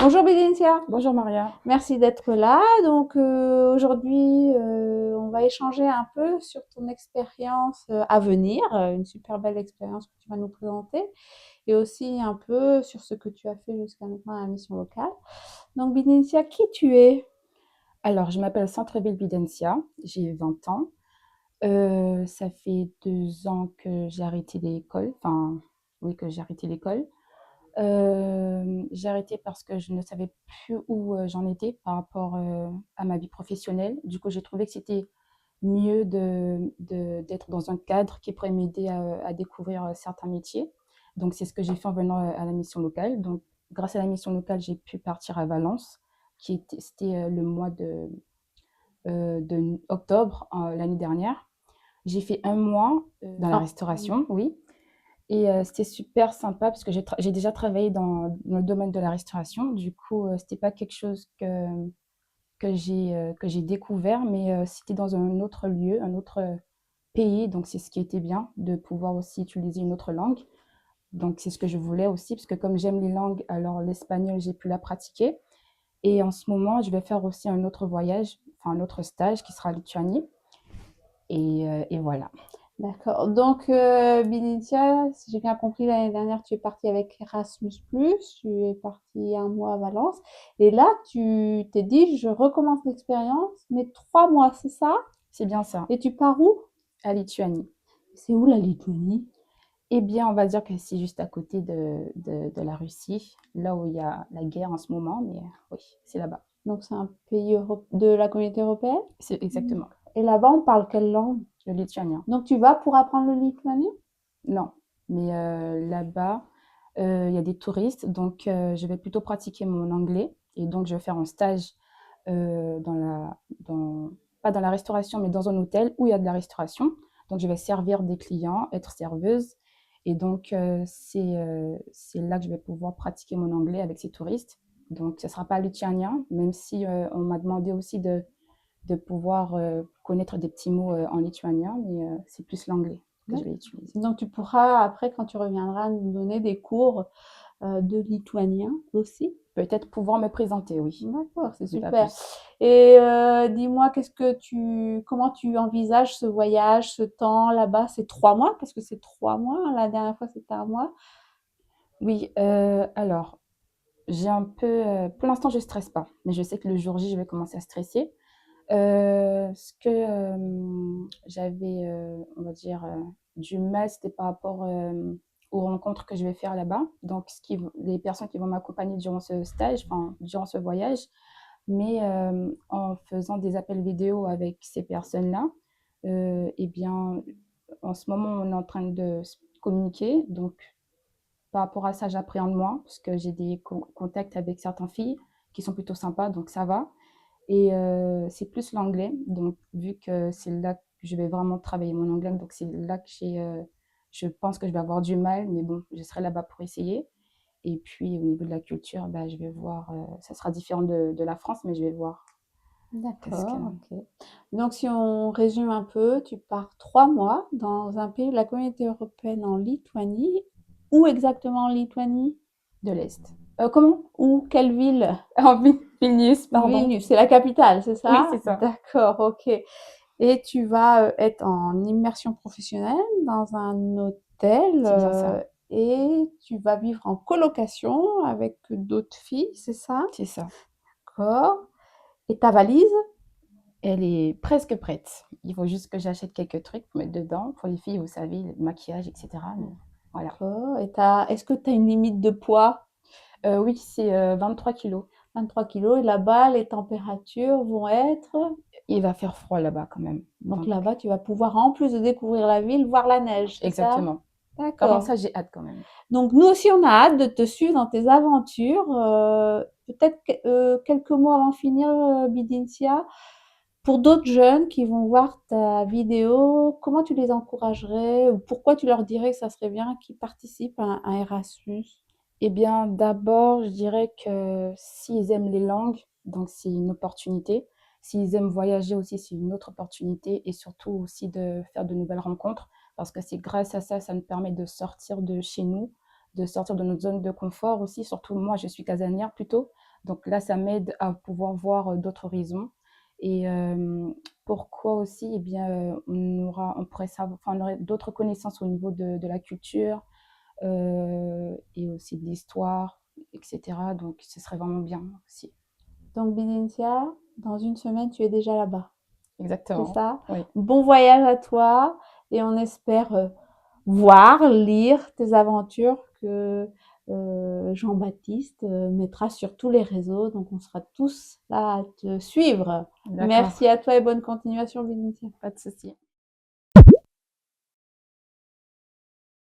Bonjour Bédéncia, Bonjour Maria. merci d'être là. Donc aujourd'hui, on va échanger un peu sur ton expérience à venir, une super belle expérience que tu vas nous présenter, et aussi un peu sur ce que tu as fait jusqu'à maintenant à la mission locale. Donc Bédéncia, qui tu es? Alors, je m'appelle Centreville Videncia, j'ai 20 ans. Ça fait 2 ans que j'ai arrêté l'école. Enfin, oui, que j'ai arrêté l'école. J'ai arrêté parce que je ne savais plus où j'en étais par rapport à ma vie professionnelle. Du coup, j'ai trouvé que c'était mieux d'être dans un cadre qui pourrait m'aider à découvrir certains métiers. Donc, c'est ce que j'ai fait en venant à la mission locale. Donc, grâce à la mission locale, j'ai pu partir à Valence, c'était le mois de octobre l'année dernière. J'ai fait un mois dans la Ah, restauration, oui. Et c'était super sympa parce que j'ai déjà travaillé dans le domaine de la restauration. Du coup, c'était pas quelque chose que j'ai découvert, mais c'était dans un autre lieu, un autre pays. Donc, c'est ce qui était bien, de pouvoir aussi utiliser une autre langue. Donc, c'est ce que je voulais aussi, parce que comme j'aime les langues, alors l'espagnol, j'ai pu la pratiquer. Et en ce moment, je vais faire aussi un autre voyage, enfin un autre stage qui sera en Lituanie. Et voilà. d'accord. Donc Bédéncia, si j'ai bien compris, l'année dernière, tu es partie avec Erasmus+, tu es partie un mois à Valence, et là, tu t'es dit, je recommence l'expérience, mais 3 mois, c'est ça? C'est bien ça, Et tu pars où? à Lituanie. C'est où la Lituanie? Eh bien, on va dire que c'est juste à côté de la Russie, là où il y a la guerre en ce moment, mais oui, c'est là-bas. Donc c'est un pays de la communauté européenne. C'est exactement Et là-bas, on parle quelle langue? le lituanien. Donc tu vas pour apprendre le lituanien? Non, mais là-bas, il y a des touristes, donc je vais plutôt pratiquer mon anglais. Et donc, je vais faire un stage pas dans la restauration, mais dans un hôtel où il y a de la restauration. Donc, je vais servir des clients, être serveuse. Et donc, c'est là que je vais pouvoir pratiquer mon anglais avec ces touristes. Donc, ce ne sera pas lituanien, même si on m'a demandé aussi de pouvoir connaître des petits mots en lituanien, mais c'est plus l'anglais que je Ouais. vais utiliser. Donc tu pourras, après, quand tu reviendras, nous donner des cours de lituanien aussi. Peut-être pouvoir me présenter, oui, D'accord, c'est mais pas super. plus. Et dis-moi, comment tu envisages ce voyage, ce temps là-bas? C'est 3 mois, parce que c'est 3 mois. La dernière fois, c'était un mois. Oui, alors, j'ai un peu, pour l'instant, je stresse pas, mais je sais que le jour J, je vais commencer à stresser. Ce que j'avais, on va dire, du mal, c'était par rapport aux rencontres que je vais faire là-bas. Donc, les personnes qui vont m'accompagner durant ce stage, enfin, durant ce voyage, mais en faisant des appels vidéo avec ces personnes-là, eh bien, en ce moment, on est en train de se communiquer. Donc, par rapport à ça, j'appréhende moins parce que j'ai des contacts avec certaines filles qui sont plutôt sympas, donc ça va. Et c'est plus l'anglais. Donc, vu que c'est là que je vais vraiment travailler mon anglais, donc c'est là que je pense que je vais avoir du mal, mais bon, je serai là-bas pour essayer. Et puis, au niveau de la culture, bah, je vais voir, ça sera différent de la France, mais je vais voir. Qu'est-ce que... D'accord, ok. Donc si on résume un peu, tu pars 3 mois dans un pays de la communauté européenne en Lituanie. Où exactement en Lituanie? De l'Est. Comment? Où? Quelle ville? En Vilnius, pardon. Vilnius, c'est la capitale, c'est Oui, ça? c'est ça. D'accord, ok. Et tu vas être en immersion professionnelle dans un hôtel C'est bien ça. et tu vas vivre en colocation avec d'autres filles, c'est ça? C'est ça. D'accord. Et ta valise? Elle est presque prête. Il faut juste que j'achète quelques trucs pour mettre dedans. Pour les filles, vous savez, le maquillage, etc. Mais voilà. D'accord. Et est-ce que tu as une limite de poids? Oui, c'est 23 kilos. 23 kilos. Et là-bas, les températures vont être. Il va faire froid là-bas quand même. Donc Donc, là-bas, tu vas pouvoir, en plus de découvrir la ville, voir la neige, c'est ça? exactement. Par contre, D'accord. ça, j'ai hâte quand même. Donc nous aussi, on a hâte de te suivre dans tes aventures. Peut-être quelques mots avant de finir, Bidincia. Pour d'autres jeunes qui vont voir ta vidéo, comment tu les encouragerais ou pourquoi tu leur dirais que ça serait bien qu'ils participent à un Erasmus? Eh bien, d'abord, je dirais que s'ils aiment les langues, donc c'est une opportunité. S'ils aiment voyager aussi, c'est une autre opportunité. Et surtout aussi de faire de nouvelles rencontres. Parce que c'est grâce à ça, ça nous permet de sortir de chez nous, de sortir de notre zone de confort aussi. Surtout moi, je suis casanière plutôt. Donc là, ça m'aide à pouvoir voir d'autres horizons. Et pourquoi aussi, eh bien, on pourrait savoir, enfin, on aurait d'autres connaissances au niveau de la culture et aussi de l'histoire, etc. Donc, ce serait vraiment bien aussi. Donc Binintia, dans une semaine, tu es déjà là-bas. C'est Exactement. ça? Oui, Bon voyage à toi et on espère voir, lire tes aventures que Jean-Baptiste mettra sur tous les réseaux. Donc on sera tous là à te suivre. d'accord. Merci à toi et bonne continuation, Binintia. Pas de souci.